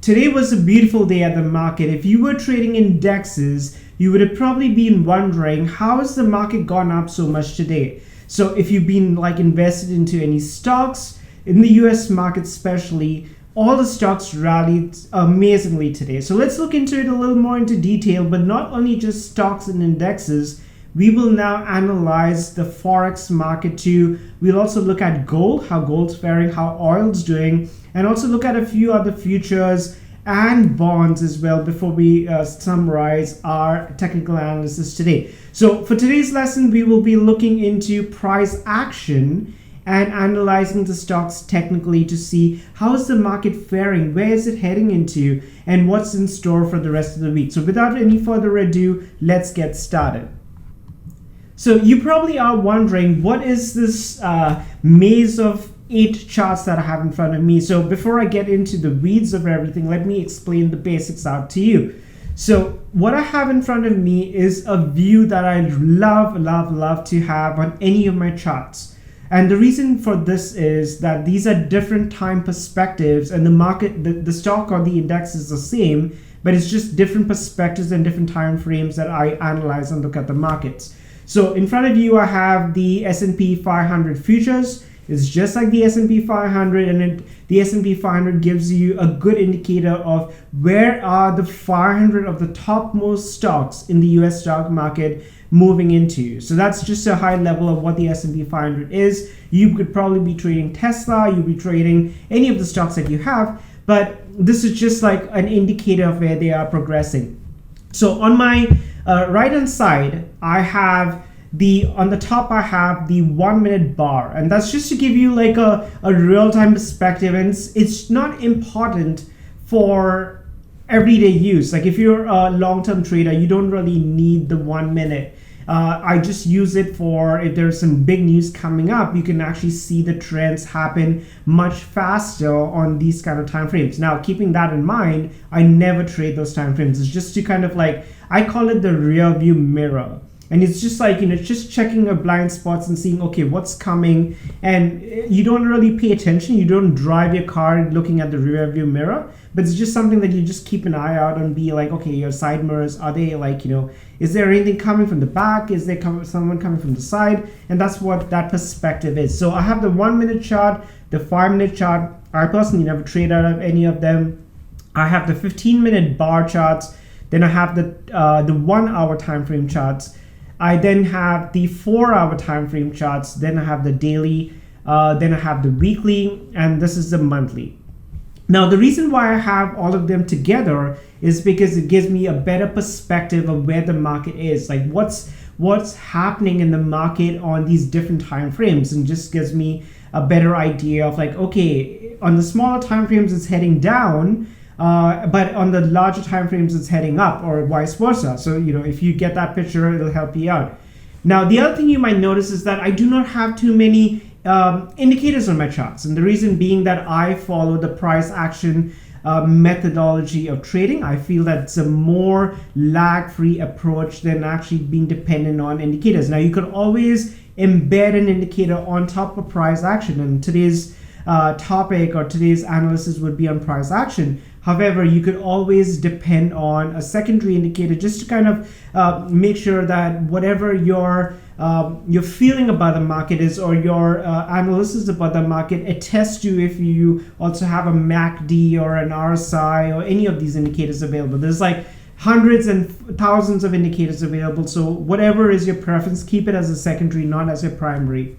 today was a beautiful day at the market. If you were trading indexes, you would have probably been wondering, how has the market gone up so much today? So if you've been like invested into any stocks, in the US market especially, all the stocks rallied amazingly today. So let's look into it a little more into detail, but not only just stocks and indexes. We will now analyze the Forex market too. We'll also look at gold, how gold's faring, how oil's doing, and also look at a few other futures and bonds as well before we summarize our technical analysis today. So for today's lesson, we will be looking into price action and analyzing the stocks technically to see how is the market faring, where is it heading into, and what's in store for the rest of the week. So without any further ado, let's get started. So you probably are wondering, what is this maze of 8 charts that I have in front of me? So before I get into the weeds of everything, let me explain the basics out to you. So what I have in front of me is a view that I love to have on any of my charts. And the reason for this is that these are different time perspectives, and the market, the stock or the index is the same, but it's just different perspectives and different time frames that I analyze and look at the markets. So in front of you, I have the S&P 500 futures. It's just like the S&P 500, and the S&P 500 gives you a good indicator of where are the 500 of the topmost stocks in the US stock market moving into. So that's just a high level of what the S&P 500 is. You could probably be trading Tesla, you'd be trading any of the stocks that you have, but this is just like an indicator of where they are progressing. So on my right hand side, I have on the top I have the 1 minute bar, and that's just to give you like a real-time perspective, and it's not important for everyday use. Like if you're a long-term trader, you don't really need the 1 minute. I just use it for if there's some big news coming up, you can actually see the trends happen much faster on these kind of time frames. Now, keeping that in mind, I never trade those time frames. It's just to kind of like, I call it the rear view mirror. And it's just like, just checking your blind spots and seeing, okay, what's coming. And you don't really pay attention. You don't drive your car looking at the rear view mirror, but it's just something that you just keep an eye out and be like, okay, your side mirrors, are they like, is there anything coming from the back? Is there someone coming from the side? And that's what that perspective is. So I have the 1 minute chart, the 5 minute chart. I personally never trade out of any of them. I have the 15-minute bar charts. Then I have the 1 hour time frame charts. I then have the 4 hour time frame charts. Then I have the daily. Then I have the weekly, and this is the monthly. Now, the reason why I have all of them together is because it gives me a better perspective of where the market is, like what's happening in the market on these different time frames, and just gives me a better idea of like, okay, on the smaller time frames it's heading down, but on the larger time frames it's heading up, or vice versa. So if you get that picture, it'll help you out. Now, the other thing you might notice is that I do not have too many indicators on my charts, and the reason being that I follow the price action methodology of trading. I feel that it's a more lag-free approach than actually being dependent on indicators. Now, you could always embed an indicator on top of price action, and today's topic or today's analysis would be on price action. However, you could always depend on a secondary indicator just to kind of make sure that whatever your feeling about the market is, or your analysis about the market, attests to if you also have a MACD or an RSI or any of these indicators available. There's like hundreds and thousands of indicators available. So whatever is your preference, keep it as a secondary, not as your primary.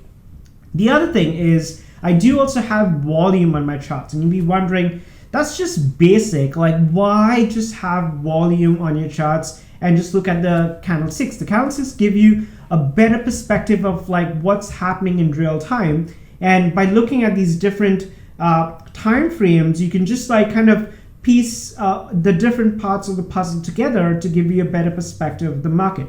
The other thing is I do also have volume on my charts, and you'll be wondering, that's just basic. Like, why just have volume on your charts and just look at the candlesticks? The candlesticks give you a better perspective of like what's happening in real time. And by looking at these different time frames, you can just like kind of piece the different parts of the puzzle together to give you a better perspective of the market.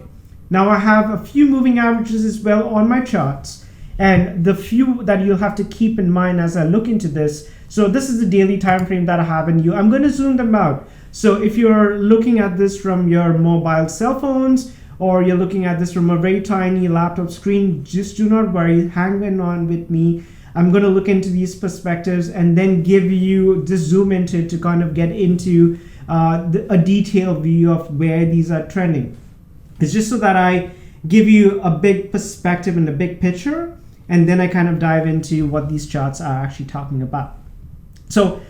Now, I have a few moving averages as well on my charts, and the few that you'll have to keep in mind as I look into this. So this is the daily time frame that I have in you. I'm going to zoom them out. So if you're looking at this from your mobile cell phones, or you're looking at this from a very tiny laptop screen, just do not worry, hang on with me. I'm going to look into these perspectives and then give you just zoom into it to kind of get into a detailed view of where these are trending. It's just so that I give you a big perspective and a big picture, and then I kind of dive into what these charts are actually talking about. So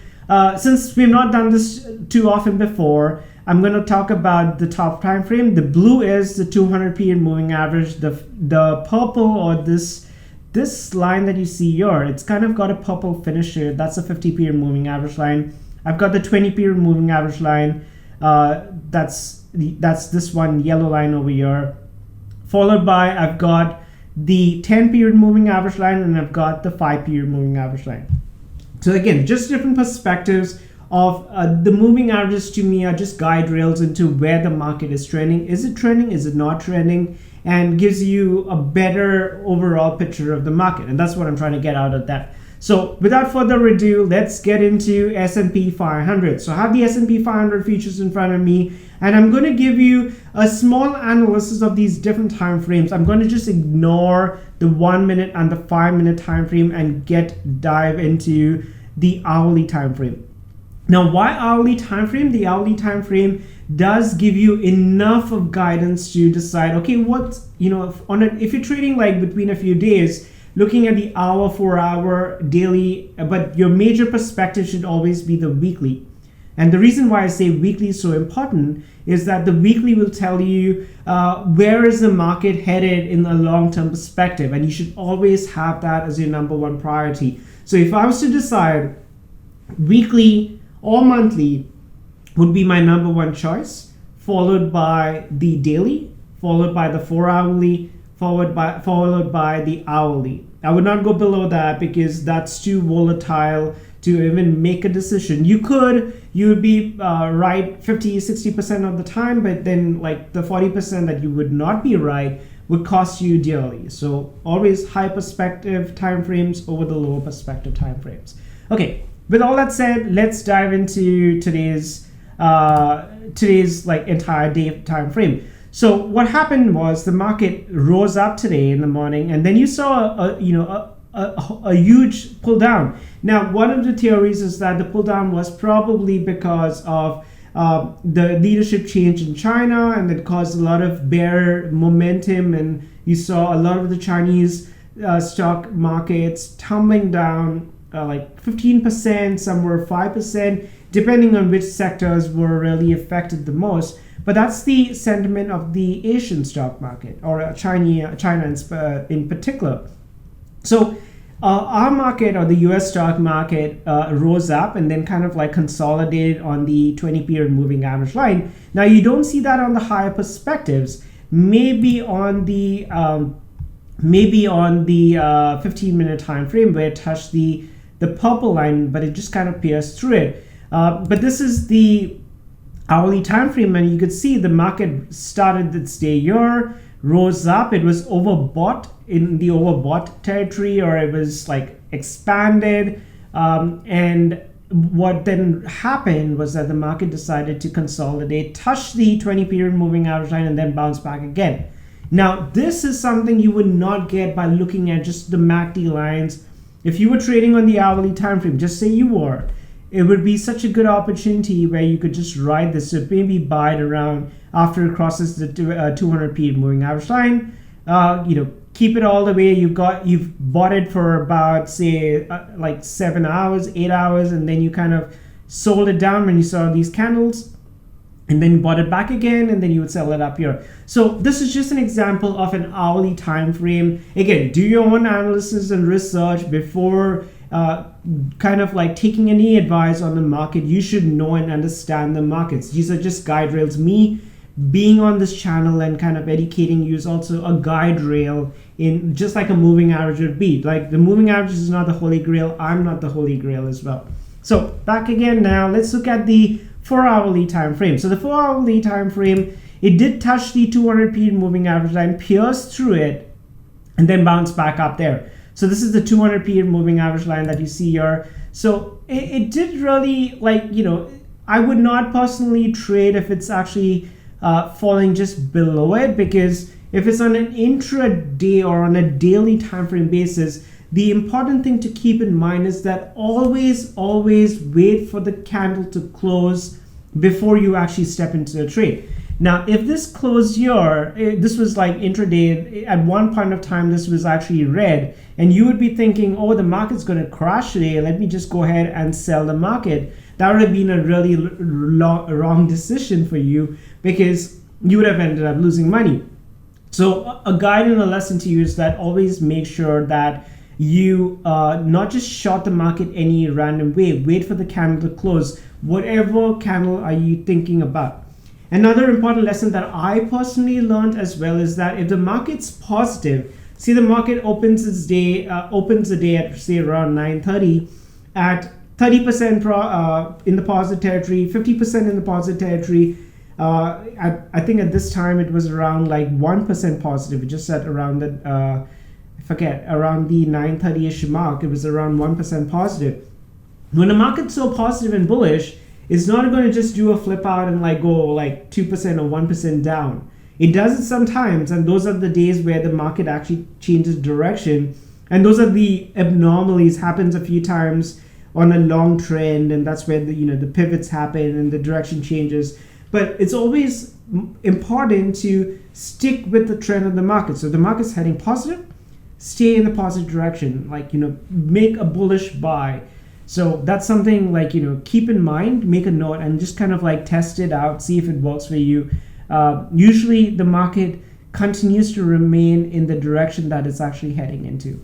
since we've not done this too often before, I'm going to talk about the top time frame. The blue is the 200 period moving average. The purple, or this line that you see here, it's kind of got a purple finish here. That's a 50 period moving average line. I've got the 20 period moving average line. That's this one yellow line over here. Followed by, I've got the 10 period moving average line, and I've got the 5 period moving average line. So again, just different perspectives of the moving averages. To me are just guide rails into where the market is trending. Is it trending? Is it not trending? And gives you a better overall picture of the market. And that's what I'm trying to get out of that. So without further ado, let's get into S&P 500. So I have the S&P 500 futures in front of me, and I'm going to give you a small analysis of these different time frames. I'm going to just ignore the 1 minute and the 5 minute time frame and dive into the hourly time frame. Now, why hourly time frame? The hourly time frame does give you enough of guidance to decide, okay, if you're trading like between a few days, looking at the hour, 4 hour, daily, but your major perspective should always be the weekly. And the reason why I say weekly is so important is that the weekly will tell you where is the market headed in a long-term perspective, and you should always have that as your number one priority. So if I was to decide, weekly or monthly would be my number one choice, followed by the daily, followed by the 4 hourly, followed by the hourly. I would not go below that because that's too volatile to even make a decision. You would be right 50-60% of the time, but then like the 40% that you would not be right would cost you dearly. So always high perspective time frames over the lower perspective time frames. Okay, with all that said, let's dive into today's like entire day time frame. So what happened was the market rose up today in the morning, and then you saw a huge pull down. Now, one of the theories is that the pull down was probably because of the leadership change in China, and it caused a lot of bear momentum, and you saw a lot of the Chinese stock markets tumbling down like 15%, some were 5%, depending on which sectors were really affected the most. But that's the sentiment of the Asian stock market, or China in particular. So our market, or the US stock market, rose up and then kind of like consolidated on the 20 period moving average line. Now you don't see that on the higher perspectives, maybe on the 15 minute time frame where it touched the purple line, but it just kind of pierced through it. But this is the hourly time frame, and you could see the market started its day here, rose up. It was overbought, in the overbought territory, or it was like expanded, and what then happened was that the market decided to consolidate, touch the 20 period moving average line, and then bounce back again. Now this is something you would not get by looking at just the MACD lines. If you were trading on the hourly time frame, just say you were, it would be such a good opportunity where you could just ride this. So maybe buy it around after it crosses the 200 period moving average line. Keep it all the way. You've bought it for about say like 7 hours, 8 hours, and then you kind of sold it down when you saw these candles, and then you bought it back again, and then you would sell it up here. So this is just an example of an hourly time frame. Again, do your own analysis and research before kind of like taking any advice on the market. You should know and understand the markets. These are just guide rails. Me being on this channel and kind of educating you is also a guide rail, in just like a moving average would be. Like the moving average is not the holy grail. I'm not the holy grail as well. So back again now, let's look at the 4 hourly time frame. So the 4 hourly time frame, it did touch the 200 period moving average line, pierced through it, and then bounced back up there. So this is the 200 period moving average line that you see here. So it did really, I would not personally trade if it's actually falling just below it, because if it's on an intraday or on a daily time frame basis, the important thing to keep in mind is that always wait for the candle to close before you actually step into the trade. Now, if this closed here, this was like intraday, at one point of time, this was actually red, and you would be thinking, oh, the market's going to crash today. Let me just go ahead and sell the market. That would have been a really wrong decision for you, because you would have ended up losing money. So a guide and a lesson to you is that always make sure that you not just short the market any random way. Wait for the candle to close. Whatever candle are you thinking about? Another important lesson that I personally learned as well is that if the market's positive, see the market opens the day at say around 9:30 at 30% in the positive territory, 50% in the positive territory. I think at this time it was around like 1% positive, just at around the around the 9:30ish mark. It was around 1% positive. When the market's so positive and bullish, it's not going to just do a flip out and like go like 2% or 1% down. It does it sometimes, and those are the days where the market actually changes direction, and those are the abnormalities. Happens a few times on a long trend, and that's where the pivots happen and the direction changes. But it's always important to stick with the trend of the market. So if the market's heading positive, stay in the positive direction, like make a bullish buy. So that's something like keep in mind, make a note, and just kind of like test it out, see if it works for you. Usually the market continues to remain in the direction that it's actually heading into.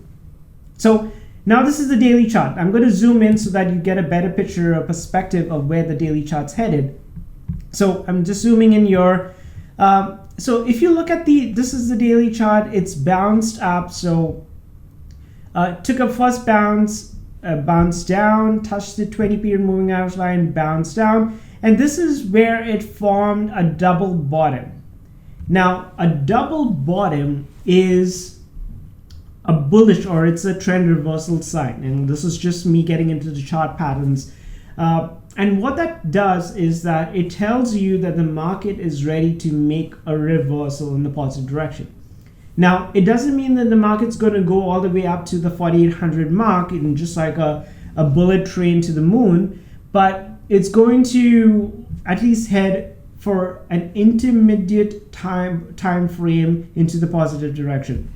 So now this is the daily chart. I'm going to zoom in so that you get a better picture or perspective of where the daily chart's headed. So I'm just zooming in your so if you look at this is the daily chart. It's bounced up. So took a first bounce, bounced down, touched the 20 period moving average line, bounced down, and this is where it formed a double bottom. Now a double bottom is a bullish, or it's a trend reversal sign, and this is just me getting into the chart patterns. And what that does is that it tells you that the market is ready to make a reversal in the positive direction. Now, it doesn't mean that the market's going to go all the way up to the 4,800 mark in just like a bullet train to the moon, but it's going to at least head for an intermediate time frame into the positive direction.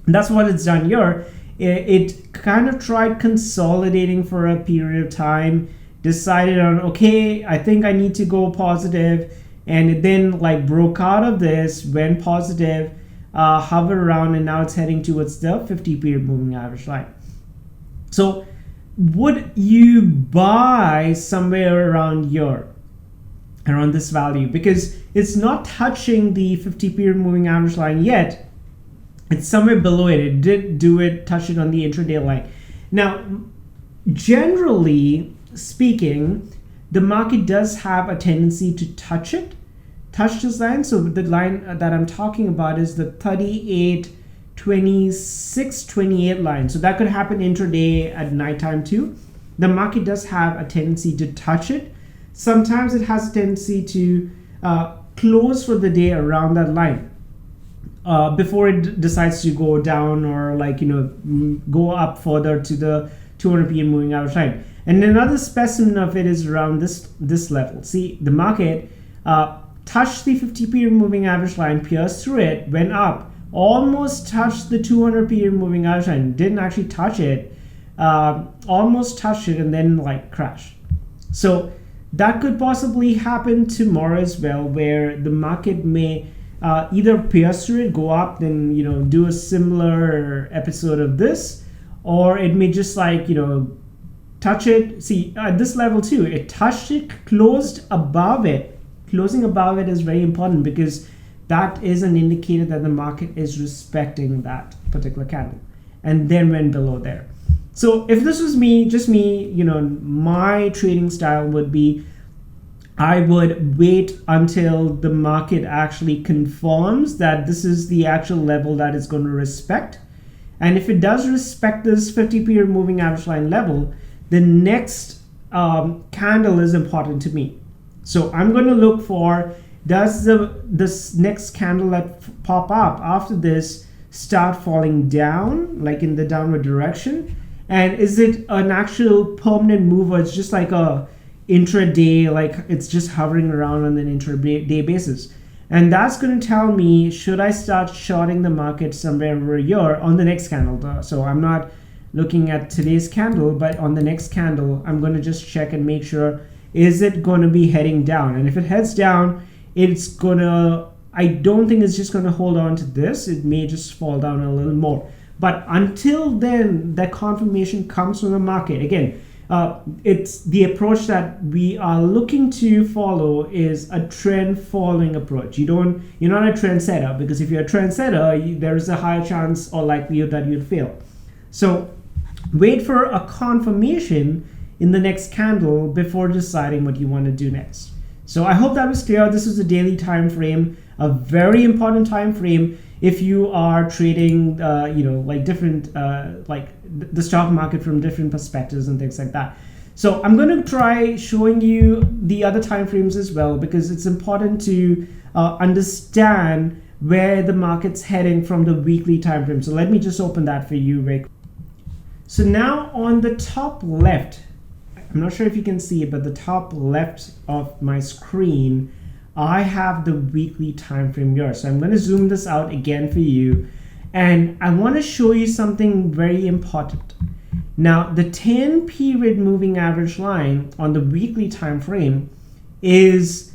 And that's what it's done here. It kind of tried consolidating for a period of time, decided on, okay, I think I need to go positive, and it then like broke out of this, went positive, hovered around, and now it's heading towards the 50 period moving average line. So would you buy somewhere around here, around this value? Because it's not touching the 50 period moving average line yet. It's somewhere below it. It did touch it on the intraday line. Now, generally speaking, the market does have a tendency to touch this line. So the line that I'm talking about is the 38, 26, 28 line. So that could happen intraday at nighttime too. The market does have a tendency to touch it. Sometimes it has a tendency to close for the day around that line before it decides to go down or go up further to the 200 PM moving average line. And another specimen of it is around this level. See, the market touched the 50 period moving average line, pierced through it, went up, almost touched the 200 period moving average line, didn't actually touch it, almost touched it, and then crashed. So that could possibly happen tomorrow as well, where the market may either pierce through it, go up, then do a similar episode of this, or it may just touch it. See, at this level too, it touched it, closed above it. Closing above it is very important, because that is an indicator that the market is respecting that particular candle, and then went below there. So if this was me, just me, my trading style would be, I would wait until the market actually confirms that this is the actual level that it's going to respect. And if it does respect this 50 period moving average line level, the next candle is important to me. So I'm going to look for, does this next candle that pop up after this start falling down, like in the downward direction? And is it an actual permanent move, or it's just like a intraday, like it's just hovering around on an intraday basis? And that's going to tell me, should I start shorting the market somewhere over here on the next candle? So I'm not looking at today's candle, but on the next candle, I'm going to just check and make sure, is it going to be heading down? And if it heads down, it's going to, I don't think it's just going to hold on to this. It may just fall down a little more. But until then, that confirmation comes from the market. Again, it's the approach that we are looking to follow is a trend following approach. You're not a trendsetter, because if you're a trendsetter, there is a higher chance or likelihood that you'll fail. So wait for a confirmation in the next candle before deciding what you want to do next. So I hope that was clear. This is a daily time frame, a very important time frame if you are trading, like different, like the stock market from different perspectives and things like that. So I'm going to try showing you the other time frames as well, because it's important to understand where the market's heading from the weekly time frame. So let me just open that for you, Rick. So now on the top left, I'm not sure if you can see it, but the top left of my screen, I have the weekly time frame here. So I'm going to zoom this out again for you, and I want to show you something very important. Now, the 10 period moving average line on the weekly time frame is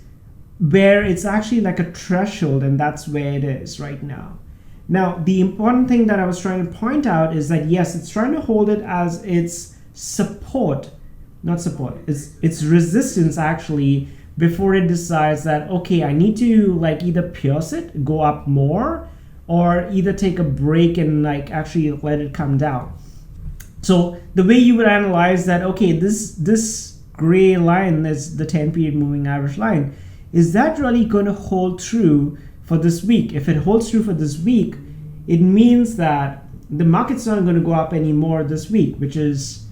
where it's actually like a threshold, and that's where it is right now. Now, the important thing that I was trying to point out is that yes, it's trying to hold it as its support, not support, it's resistance actually, before it decides that, okay, I need to like either pierce it, go up more, or either take a break and like actually let it come down. So the way you would analyze that, okay, this gray line is the 10 period moving average line, is that really going to hold true for this week? If it holds true for this week, it means that the market's not going to go up anymore this week, which is,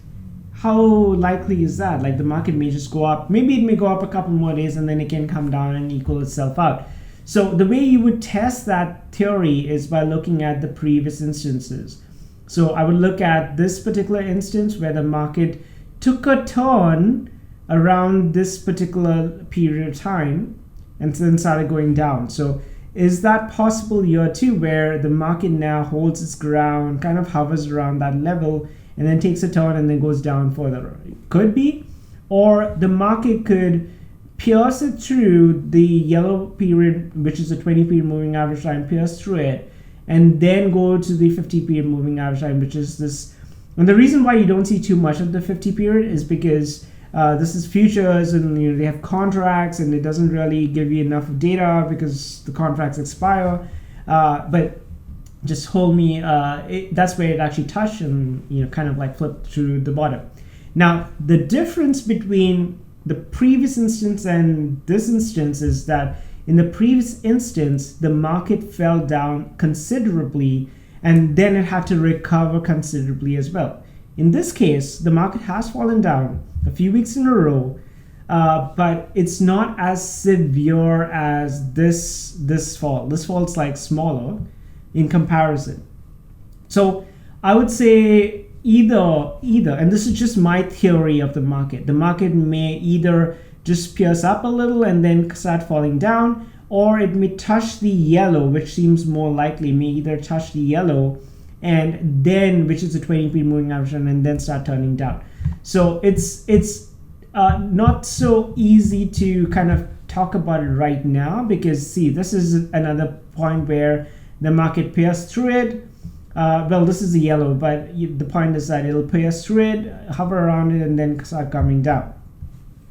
how likely is that? Like the market may just go up, maybe it may go up a couple more days and then it can come down and equal itself out. So the way you would test that theory is by looking at the previous instances. So I would look at this particular instance where the market took a turn around this particular period of time and then started going down. So is that possible here too, where the market now holds its ground, kind of hovers around that level, and then takes a turn and then goes down further? It could be. Or the market could pierce it through the yellow period, which is a 20 period moving average line, pierce through it, and then go to the 50 period moving average line, which is this. And the reason why you don't see too much of the 50 period is because this is futures, and they have contracts, and it doesn't really give you enough data because the contracts expire. But just hold me, that's where it actually touched and kind of like flipped through the bottom. Now the difference between the previous instance and this instance is that in the previous instance the market fell down considerably and then it had to recover considerably as well. In this case, the market has fallen down a few weeks in a row, but it's not as severe as this fall. This fall is like smaller in comparison. So I would say either, and this is just my theory of the market. The market may either just pierce up a little and then start falling down, or it may touch the yellow, which seems more likely, may either touch the yellow and then, which is a 20 period moving average, and then start turning down. So it's not so easy to kind of talk about it right now, because see, this is another point where the market pierced through it. Well, this is the yellow, but the point is that it'll pierce through it, hover around it, and then start coming down.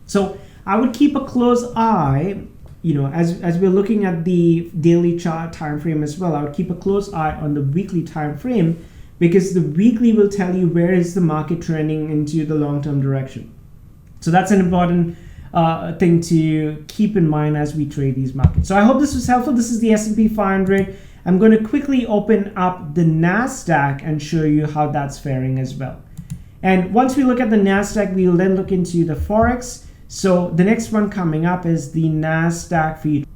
So I would keep a close eye, as we're looking at the daily chart time frame as well. I would keep a close eye on the weekly time frame, because the weekly will tell you where is the market trending into the long-term direction. So that's an important thing to keep in mind as we trade these markets. So I hope this was helpful. This is the S&P 500. I'm going to quickly open up the Nasdaq and show you how that's faring as well. And once we look at the Nasdaq, we'll then look into the Forex. So the next one coming up is the Nasdaq future.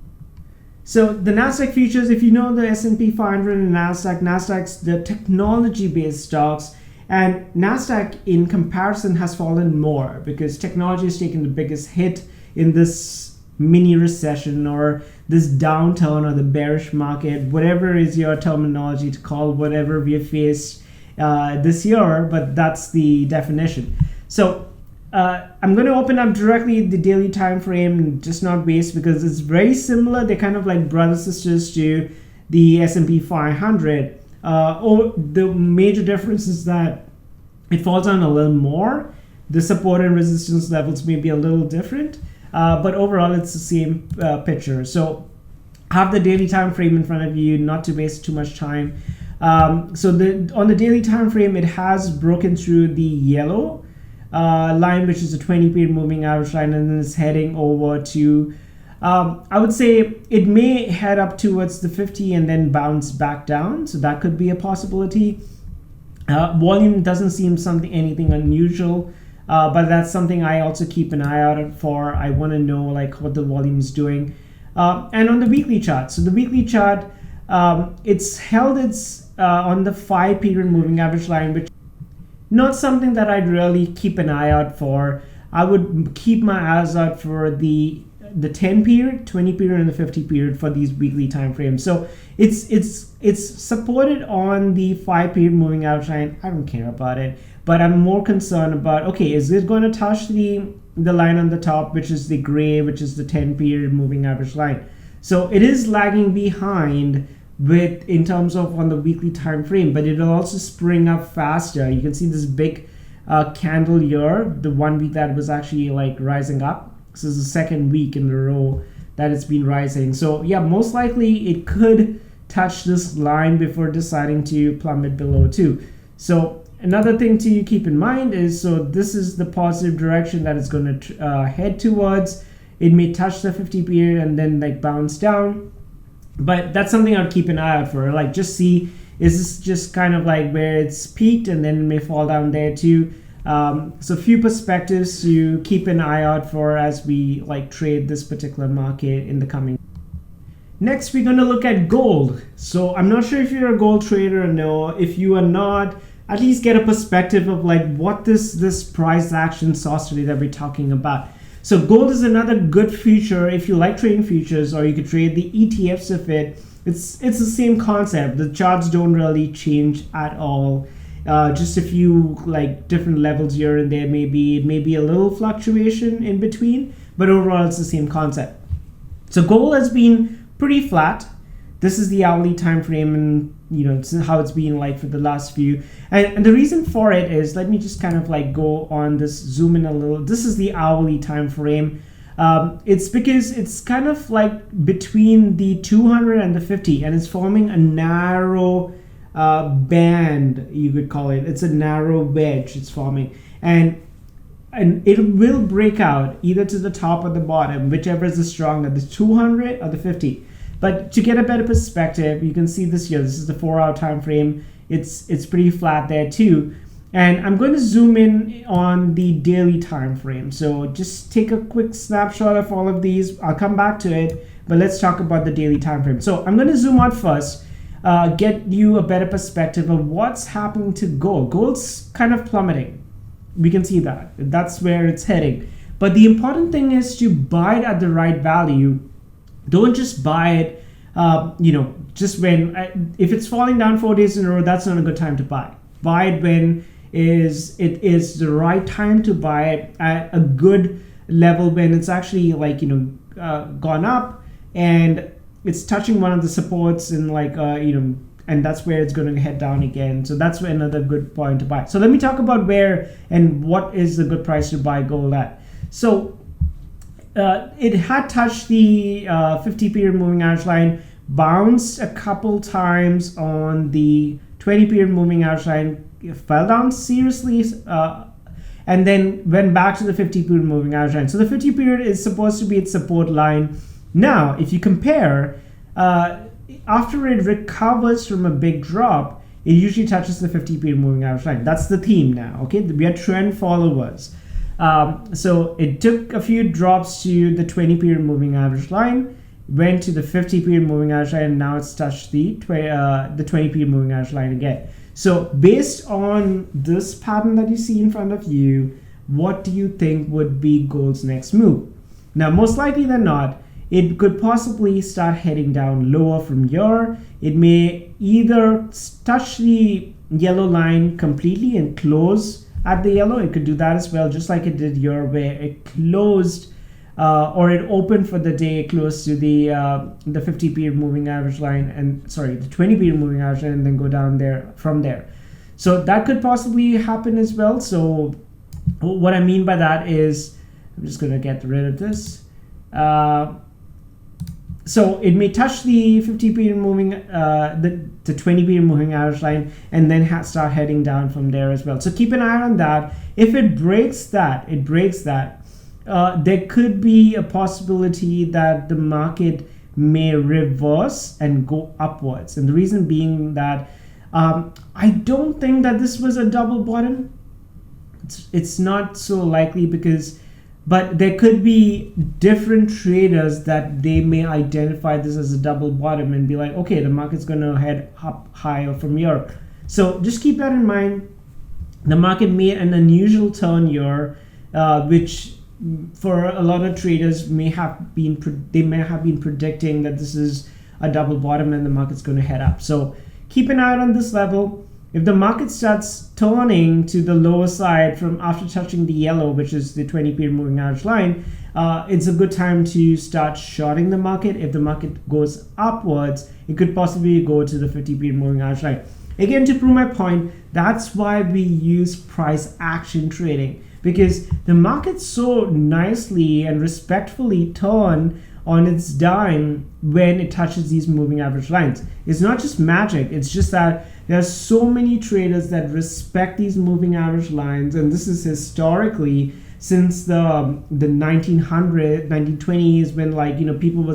So the Nasdaq futures, if you know the S&P 500 and Nasdaq's the technology-based stocks, and Nasdaq in comparison has fallen more because technology has taken the biggest hit in this mini recession or this downturn or the bearish market, whatever is your terminology to call whatever we have faced this year, but that's the definition. So I'm going to open up directly the daily time frame, just not waste, because it's very similar. They're kind of like brothers sisters to the S&P 500. The major difference is that it falls down a little more. The support and resistance levels may be a little different, but overall it's the same picture. So have the daily time frame in front of you, not to waste too much time. So on the daily time frame, it has broken through the yellow line, which is a 20-period moving average line, and then it's heading over to I would say it may head up towards the 50 and then bounce back down, so that could be a possibility. Volume doesn't seem anything unusual, but that's something I also keep an eye out for. I want to know like what the volume is doing. And on the weekly chart, so the weekly chart, it's held on the 5-period moving average line, which not something that I'd really keep an eye out for. I would keep my eyes out for the 10-period, 20-period, and the 50-period for these weekly time frames. So it's supported on the 5-period moving average line. I don't care about it, but I'm more concerned about, okay, is it going to touch the line on the top, which is the gray, which is the 10-period moving average line. So it is lagging behind in terms of on the weekly time frame, but it'll also spring up faster. You can see this big candle here, the 1 week that was actually like rising up. This is the second week in a row that it's been rising. So yeah, most likely it could touch this line before deciding to plummet below too. So another thing to keep in mind is, so this is the positive direction that it's going to head towards. It may touch the 50 period and then like bounce down, but that's something I'd keep an eye out for. Like just see, is this just kind of like where it's peaked and then it may fall down there too. So a few perspectives to keep an eye out for as we like trade this particular market in the coming. Next, we're going to look at gold. So I'm not sure if you're a gold trader or no. If you are not, at least get a perspective of like what this price action sauce today that we're talking about. So gold is another good future if you like trading futures, or you could trade the ETFs of it. It's the same concept. The charts don't really change at all. Just a few like different levels here and there, maybe a little fluctuation in between, but overall it's the same concept. So gold has been pretty flat. This is the hourly time frame, and this is how it's been like for the last few. And the reason for it is, let me just kind of like go on this, zoom in a little. This is the hourly time frame. It's because it's kind of like between the 200 and the 50, and it's forming a narrow band, you could call it. It's a narrow wedge it's forming, and it will break out either to the top or the bottom, whichever is the stronger, the 200 or the 50. But to get a better perspective, you can see this here. This is the 4-hour time frame. It's pretty flat there too. And I'm going to zoom in on the daily time frame. So just take a quick snapshot of all of these. I'll come back to it, but let's talk about the daily time frame. So I'm going to zoom out first, get you a better perspective of what's happening to gold. Gold's kind of plummeting. We can see that. That's where it's heading. But the important thing is to buy it at the right value. Don't just buy it, just when, if it's falling down 4 days in a row, that's not a good time to buy. Buy it when it is the right time to buy it at a good level, when it's actually like, gone up and it's touching one of the supports and like, and that's where it's going to head down again. So that's another good point to buy. So let me talk about where and what is the good price to buy gold at. So it had touched the 50-period moving average line, bounced a couple times on the 20-period moving average line, fell down seriously, and then went back to the 50-period moving average line. So the 50-period is supposed to be its support line. Now, if you compare, after it recovers from a big drop, it usually touches the 50-period moving average line. That's the theme now, okay? We are trend followers. So it took a few drops to the 20-period moving average line, went to the 50 period moving average line, and now it's touched the 20 period moving average line again. So based on this pattern that you see in front of you, what do you think would be gold's next move? Now, most likely than not, it could possibly start heading down lower from here. It may either touch the yellow line completely and close at the yellow. It could do that as well, just like it did here, where it closed or it opened for the day close to the 50 period moving average line, and sorry, the 20 period moving average line, and then go down there from there. So that could possibly happen as well. So what I mean by that is, I'm just going to get rid of this. So it may touch the 50 period moving, the 20 period moving average line, and then start heading down from there as well. So keep an eye on that. If it breaks that, there could be a possibility that the market may reverse and go upwards. And the reason being that I don't think that this was a double bottom. It's not so likely but there could be different traders that they may identify this as a double bottom and be like, okay, the market's going to head up higher from here. So just keep that in mind. The market made an unusual turn here, which for a lot of traders may have been predicting that this is a double bottom and the market's going to head up. So keep an eye on this level. If the market starts turning to the lower side from after touching the yellow, which is the 20 period moving average line, it's a good time to start shorting the market. If the market goes upwards, it could possibly go to the 50 period moving average line. Again, to prove my point, that's why we use price action trading, because the market so nicely and respectfully turn on its dime when it touches these moving average lines. It's not just magic, it's just that there are so many traders that respect these moving average lines, and this is historically since the 1920s, when people were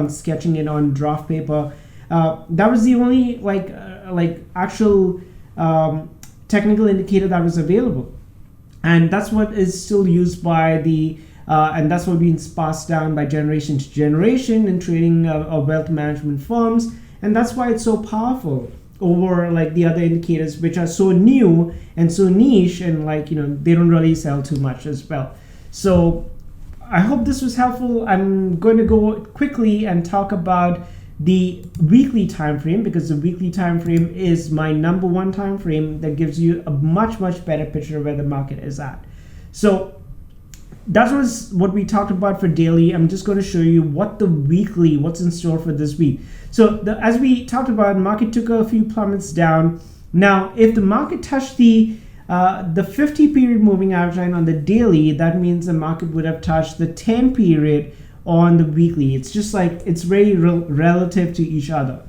sketching it on draft paper. That was the only actual technical indicator that was available, and that's what is still used by and that's what being passed down by generation to generation in trading of wealth management firms, and that's why it's so powerful over the other indicators, which are so new and so niche, and they don't really sell too much as well. So I hope this was helpful. I'm going to go quickly and talk about the weekly time frame, because the weekly time frame is my number one time frame that gives you a much better picture of where the market is at. So that was what we talked about for daily. I'm just going to show you what's in store for this week. So as we talked about, the market took a few plummets down. Now, if the market touched the 50 period moving average line on the daily, that means the market would have touched the 10 period on the weekly. It's just it's very relative to each other.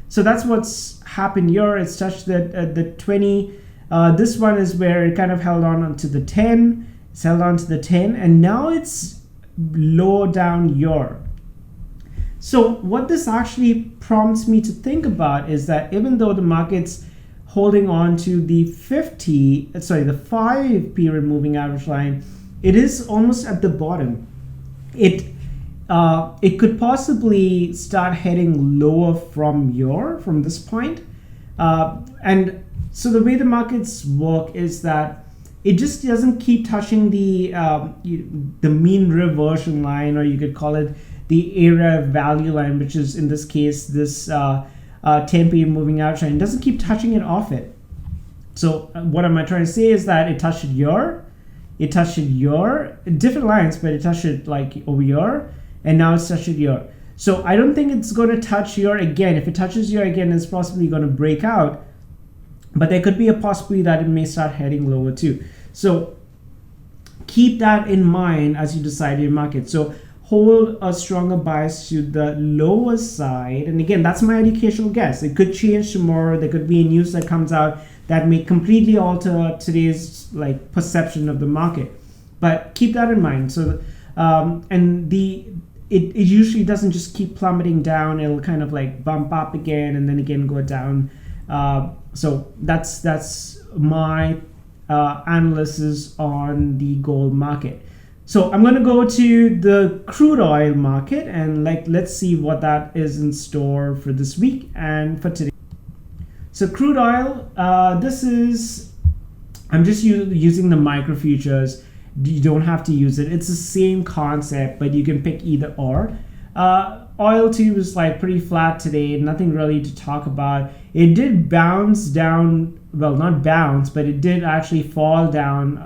So that's what's happened here. It's touched the 20. This one is where it kind of held on to the 10. It's held on to the 10, and now it's low down here. So what this actually prompts me to think about is that even though the market's holding on to the 5 period moving average line, it is almost at the bottom. It could possibly start heading lower from this point. And so the way the markets work is that it just doesn't keep touching the mean reversion line, or you could call it the area value line, which is in this case this 10 period moving average line. It doesn't keep touching it off it. So what am I trying to say is that it touched it here, different lines, but it touched it over here, and now it's touched it here. So I don't think it's going to touch here again. If it touches here again, it's possibly going to break out. But there could be a possibility that it may start heading lower too. So keep that in mind as you decide your market. So hold a stronger bias to the lower side. And again, that's my educational guess. It could change tomorrow. There could be a news that comes out that may completely alter today's perception of the market. But keep that in mind. So it usually doesn't just keep plummeting down. It'll kind of bump up again and then again go down. So that's my analysis on the gold market. So I'm going to go to the crude oil market and let's see what that is in store for this week and for today. So crude oil, I'm just using the micro futures. You don't have to use it. It's the same concept, but you can pick either or. Oil too was like pretty flat today, nothing really to talk about. It did bounce down, well, not bounce, but it did actually fall down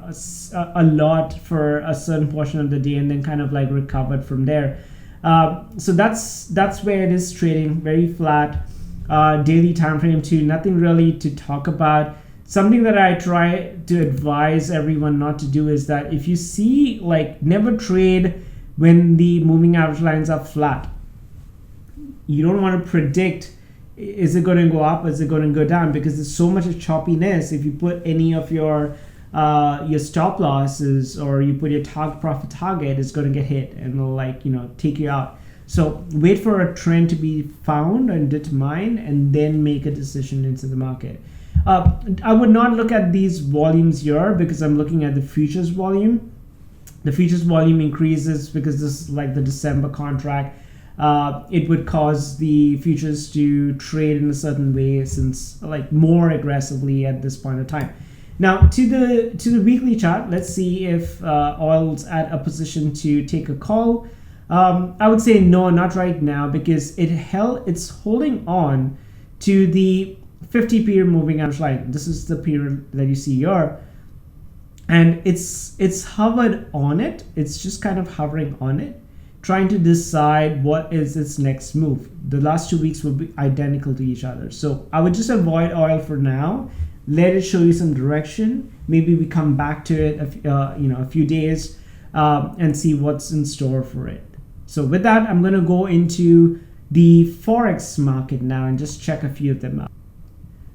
a lot for a certain portion of the day and then kind of like recovered from there. So that's where it is trading, very flat. Daily time frame too, nothing really to talk about. Something that I try to advise everyone not to do is that if you see, like, never trade when the moving average lines are flat. You don't want to predict, is it going to go up, is it going to go down, because there's so much of choppiness. If you put any of your stop losses or you put your profit target, it's going to get hit and it'll, like, take you out. So wait for a trend to be found and determined and then make a decision into the market. I would not look at these volumes here because I'm looking at the futures volume. The futures volume increases because this is like the December contract. It would cause the futures to trade in a certain way, since like more aggressively at this point of time. Now to the weekly chart, let's see if oil's at a position to take a call. I would say no, not right now, because it's holding on to the 50 period moving average line. This is the period that you see here, and it's hovered on it. It's just kind of hovering on it, trying to decide what is its next move. The last 2 weeks will be identical to each other, so I would just avoid oil for now. Let it show you some direction. Maybe we come back to it a few days and see what's in store for it. So with that, I'm going to go into the Forex market now and just check a few of them out.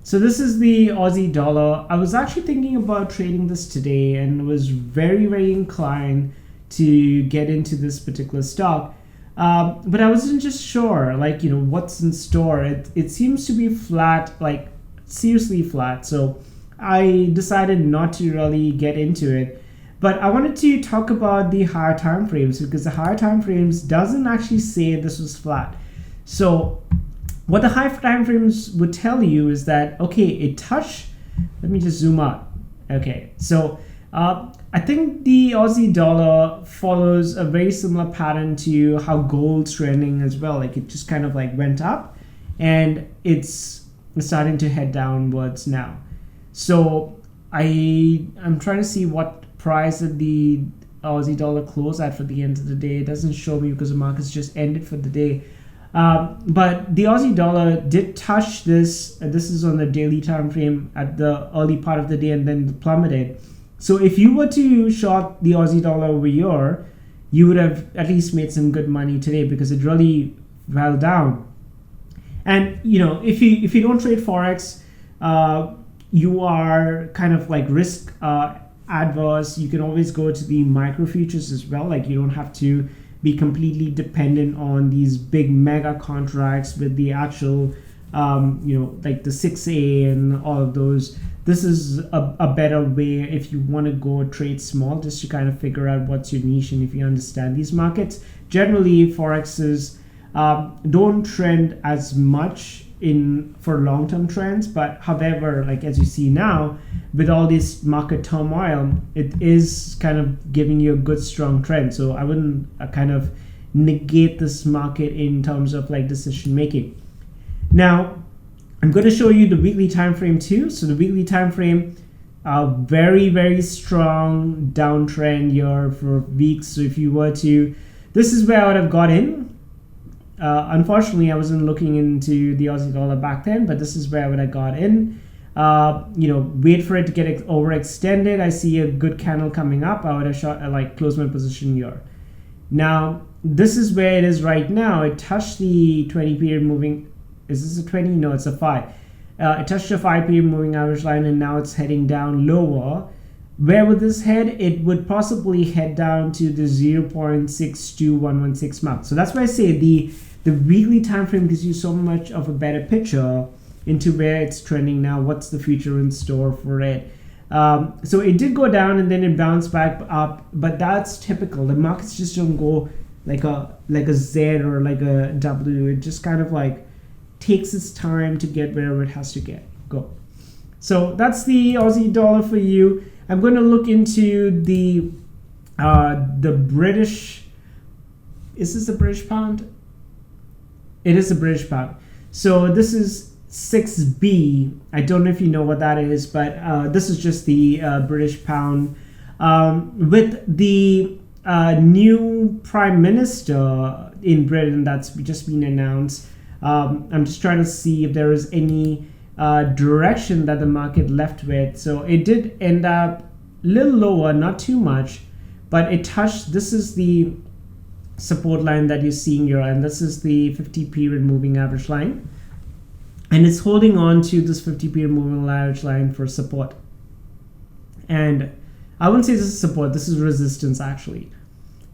So this is the Aussie dollar. I was actually thinking about trading this today and was very, very inclined to get into this particular stock. But I wasn't just sure, what's in store. It seems to be flat, like seriously flat. So I decided not to really get into it. But I wanted to talk about the higher time frames, because the higher time frames doesn't actually say this was flat. So what the high time frames would tell you is that, okay, it touched, let me just zoom out. Okay, so I think the Aussie dollar follows a very similar pattern to how gold's trending as well. Like, it just kind of like went up and it's starting to head downwards now. So I'm trying to see what price did the Aussie dollar close at for the end of the day. It doesn't show me because the market's just ended for the day. But the Aussie dollar did touch this. This is on the daily time frame at the early part of the day and then plummeted. So if you were to short the Aussie dollar over here, you would have at least made some good money today, because it really fell down. And if you don't trade Forex, you are kind of like risk adverse. You can always go to the micro futures as well. Like, you don't have to be completely dependent on these big mega contracts with the actual like the 6A and all of those. This is a better way if you want to go trade small, just to kind of figure out what's your niche. And if you understand these markets, generally Forexes don't trend as much for long-term trends, but however, like as you see now with all this market turmoil, it is kind of giving you a good strong trend. So I wouldn't kind of negate this market in terms of like decision making. Now I'm going to show you the weekly time frame too. So the weekly time frame, very, very strong downtrend here for weeks. So if you were to, this is where I would have got in. Unfortunately, I wasn't looking into the Aussie dollar back then, but this is where I would have got in. Wait for it to get overextended. I see a good candle coming up. I would have closed my position here. Now, this is where it is right now. It touched the 20 period moving. Is this a 20? No, it's a 5. It touched the 5 period moving average line, and now it's heading down lower. Where would this head? It would possibly head down to the 0.62116 mark. So that's why I say the weekly time frame gives you so much of a better picture into where it's trending now, what's the future in store for it. So it did go down and then it bounced back up, but that's typical. The markets just don't go like a Z or like a W. It just kind of like takes its time to get wherever it has to go. So that's the Aussie dollar for you. I'm going to look into the British. Is this the British pound? It is a British pound. So this is 6B. I don't know if you know what that is, but this is just the British pound. With the new prime minister in Britain that's just been announced, I'm just trying to see if there is any direction that the market left with. So it did end up a little lower, not too much, but it touched. This is the support line that you're seeing here, and this is the 50 period moving average line, and it's holding on to this 50 period moving average line for support. And I wouldn't say this is support, this is resistance actually,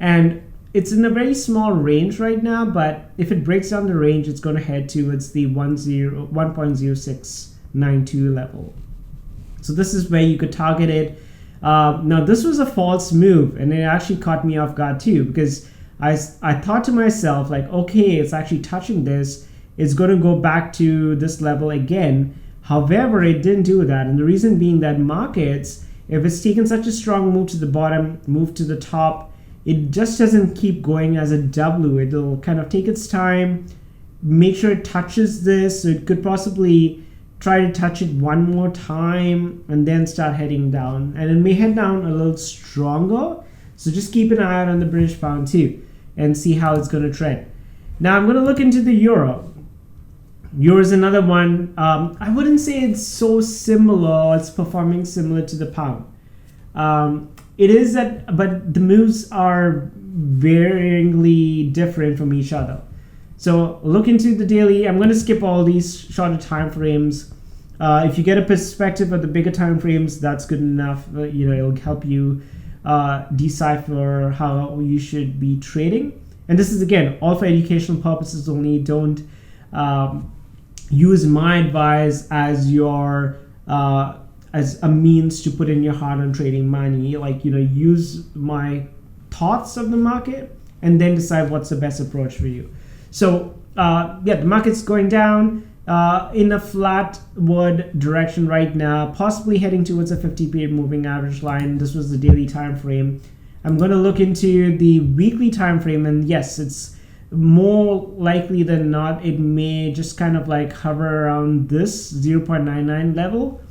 and it's in a very small range right now, but if it breaks down the range, it's going to head towards the 1.0692 level. So this is where you could target it. Now this was a false move, and it actually caught me off guard too, because I thought to myself, like, okay, it's actually touching this. It's going to go back to this level again. However, it didn't do that. And the reason being that markets, if it's taken such a strong move to the bottom, move to the top, it just doesn't keep going as a W. It'll kind of take its time, make sure it touches this. So it could possibly try to touch it one more time and then start heading down. And it may head down a little stronger. So just keep an eye out on the British pound too and see how it's going to trend. Now I'm going to look into the euro. Euro is another one. I wouldn't say it's so similar. It's performing similar to the pound. It is that, but the moves are varyingly different from each other. So look into the daily. I'm going to skip all these shorter time frames. If you get a perspective of the bigger time frames, that's good enough. It'll help you decipher how you should be trading. And this is, again, all for educational purposes only. Don't use my advice as your as a means to put in your hard-earned trading money. Use my thoughts of the market and then decide what's the best approach for you. So the market's going down in a flatward direction right now, possibly heading towards a 50-period moving average line. This was the daily time frame. I'm going to look into the weekly time frame, and yes, it's more likely than not it may just kind of like hover around this 0.99 level,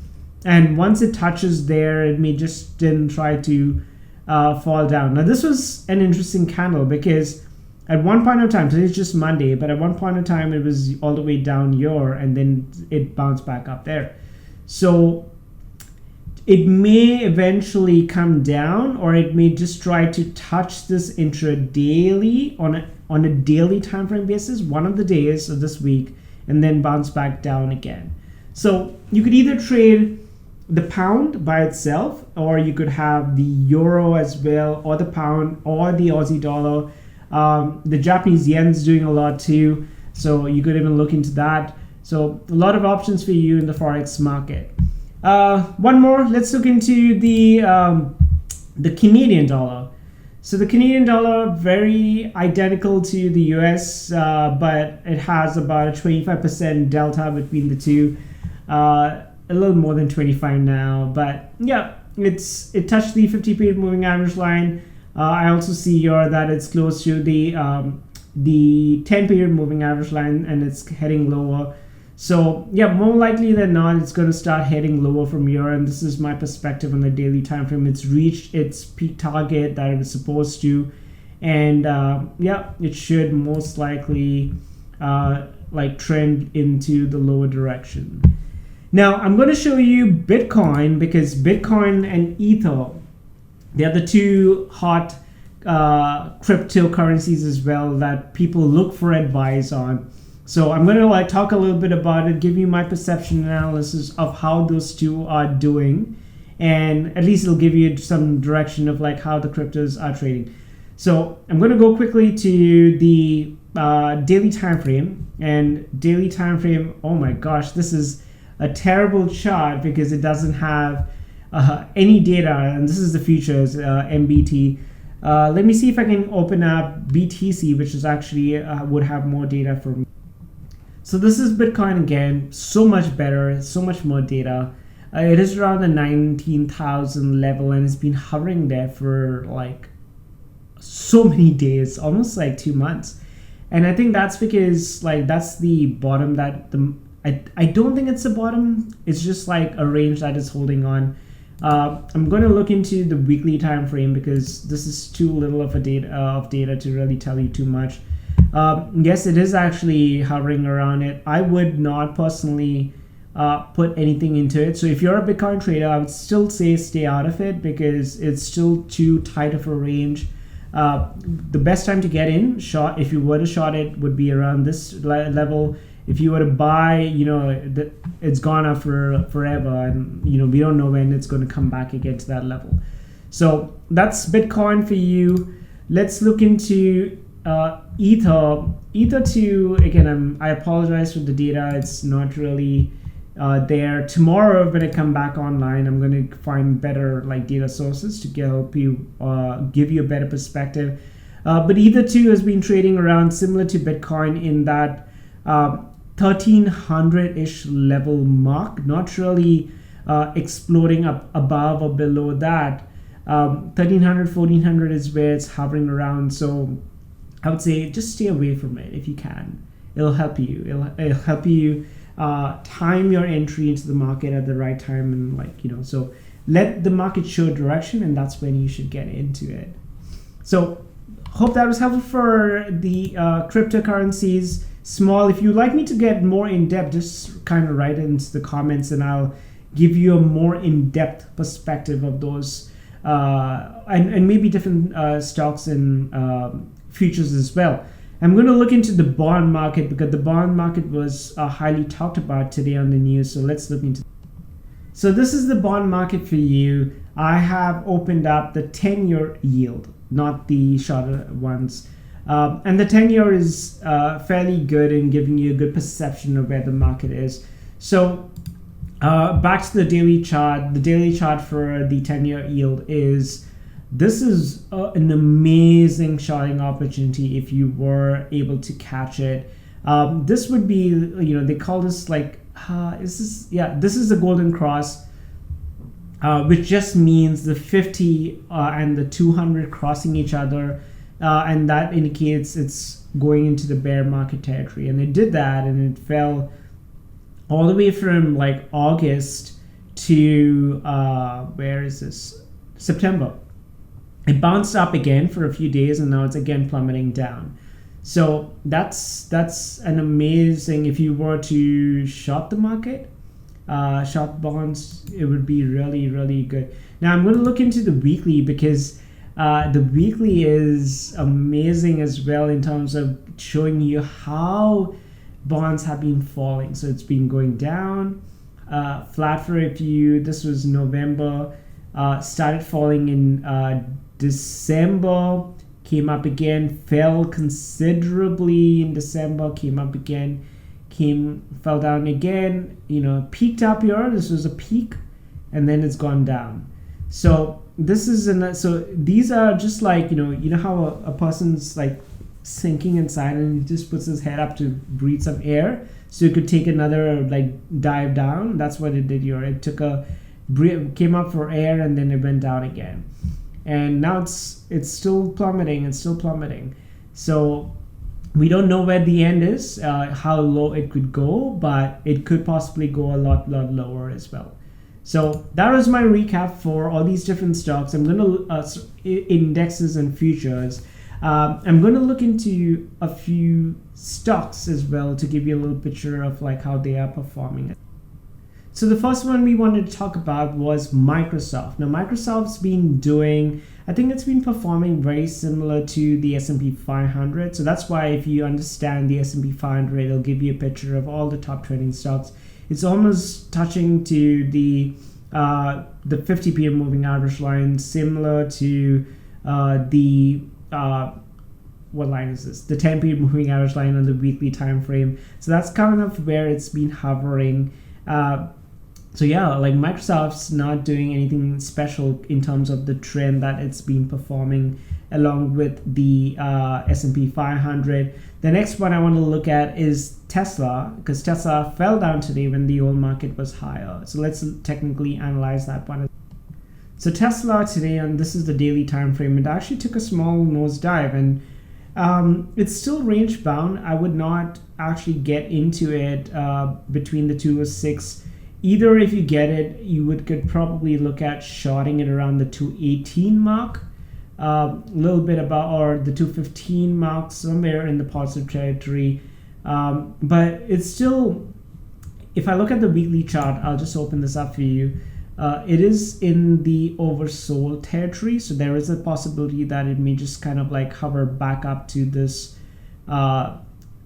and once it touches there, it may just then try to fall down. Now this was an interesting candle because at one point in time, today's just Monday, but at one point in time it was all the way down here and then it bounced back up there. So it may eventually come down, or it may just try to touch this intraday on a daily time frame basis, one of the days of this week, and then bounce back down again. So you could either trade the pound by itself, or you could have the euro as well, or the pound, or the Aussie dollar. The Japanese yen is doing a lot too, so you could even look into that. So a lot of options for you in the Forex market. One more, let's look into the Canadian dollar. So the Canadian dollar, very identical to the US, but it has about a 25% delta between the two. A little more than 25 now, but yeah, it touched the 50-period moving average line. I also see here that it's close to the 10-period moving average line, and it's heading lower. So yeah, more likely than not, it's going to start heading lower from here. And this is my perspective on the daily time frame. It's reached its peak target that it was supposed to, and it should most likely trend into the lower direction. Now I'm going to show you Bitcoin, because Bitcoin and Ether, they're the two hot cryptocurrencies as well that people look for advice on. So I'm going to talk a little bit about it, give you my perception analysis of how those two are doing, and at least it'll give you some direction of how the cryptos are trading. So I'm going to go quickly to the daily time frame, and daily time frame. Oh my gosh, this is a terrible chart because it doesn't have any data, and this is the futures, MBT. Let me see if I can open up BTC, which is actually would have more data for me. So this is Bitcoin again, so much better, so much more data. It is around the 19,000 level, and it's been hovering there for like so many days, almost like 2 months. And I think that's because like that's the bottom that I don't think it's a bottom. It's just like a range that is holding on. I'm going to look into the weekly time frame because this is too little of a data to really tell you too much. Yes, it is actually hovering around it. I would not personally put anything into it. So if you're a Bitcoin trader, I would still say stay out of it because it's still too tight of a range. The best time to get in short, if you were to short it, would be around this level. If you were to buy, it's gone up for forever, and we don't know when it's going to come back again to that level. So that's Bitcoin for you. Let's look into Ether. Ether too. Again, I apologize for the data. It's not really there. Tomorrow when I come back online, I'm going to find better data sources to help you give you a better perspective. But Ether too has been trading around similar to Bitcoin in that 1300-ish level mark, not really exploding up above or below that. 1300, 1400 is where it's hovering around. So I would say just stay away from it if you can. It'll help you. It'll help you time your entry into the market at the right time, and so let the market show direction, and that's when you should get into it. So hope that was helpful for the cryptocurrencies. Small. If you'd like me to get more in depth, just kind of write it into the comments, and I'll give you a more in-depth perspective of those and maybe different stocks and futures as well. I'm going to look into the bond market because the bond market was highly talked about today on the news. So let's look into. So this is the bond market for you. I have opened up the 10-year yield, not the shorter ones. And the 10-year is fairly good in giving you a good perception of where the market is. So back to the daily chart. The daily chart for the 10-year yield is, this is an amazing shorting opportunity if you were able to catch it. This would be, they call this this is the golden cross, which just means the 50 and the 200 crossing each other. And that indicates it's going into the bear market territory, and it did that, and it fell all the way from August to September. It bounced up again for a few days, and now it's again plummeting down. So that's an amazing. If you were to short the market, short bonds, it would be really, really good. Now I'm going to look into the weekly because the weekly is amazing as well in terms of showing you how bonds have been falling. So it's been going down, flat for a few. This was November, started falling in December, came up again, fell considerably in December, came up again, fell down again, peaked up here. This was a peak, and then it's gone down. So this is so these are just how a person's sinking inside, and he just puts his head up to breathe some air so it could take another dive down. That's what it did here. It came up for air, and then it went down again, and now it's still plummeting. So we don't know where the end is, how low it could go, but it could possibly go a lot lower as well. So that was my recap for all these different stocks. I'm going to indexes and futures. I'm going to look into a few stocks as well to give you a little picture of how they are performing. So the first one we wanted to talk about was Microsoft. Now Microsoft's been doing, I think it's been performing very similar to the S&P 500. So that's why if you understand the S&P 500, it'll give you a picture of all the top trading stocks. It's almost touching to the 50 PM moving average line, similar to the what line is this? The 10 PM moving average line on the weekly time frame. So that's kind of where it's been hovering. So yeah, like Microsoft's not doing anything special in terms of the trend that it's been performing along with the S&P 500. The next one I want to look at is Tesla, because Tesla fell down today when the oil market was higher. So let's technically analyze that one. So Tesla today, and this is the daily time frame, it actually took a small nosedive, and it's still range bound. I would not actually get into it between the 206. Either if you get it, could probably look at shorting it around the 218 mark, a little bit about, or the 215 mark, somewhere in the positive territory. But it's still, if I look at the weekly chart, I'll just open this up for you. It is in the oversold territory, so there is a possibility that it may just kind of like hover back up to this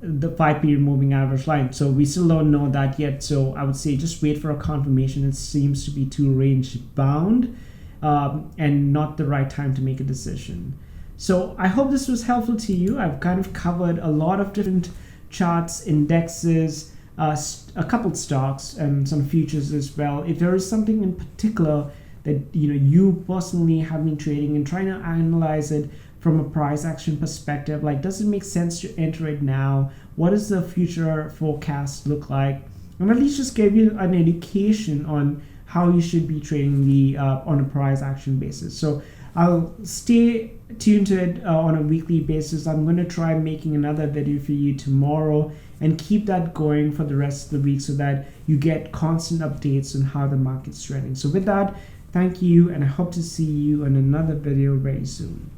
the 5-period moving average line. So we still don't know that yet, so I would say just wait for a confirmation. It seems to be too range bound and not the right time to make a decision. So I hope this was helpful to you. I've kind of covered a lot of different charts, indexes, a couple stocks, and some futures as well. If there is something in particular that you personally have been trading and trying to analyze it from a price action perspective, like does it make sense to enter it now? What does the future forecast look like? And at least just give you an education on how you should be trading the on a price action basis. So I'll stay tuned to it on a weekly basis. I'm going to try making another video for you tomorrow and keep that going for the rest of the week so that you get constant updates on how the market's trending. So with that, thank you, and I hope to see you in another video very soon.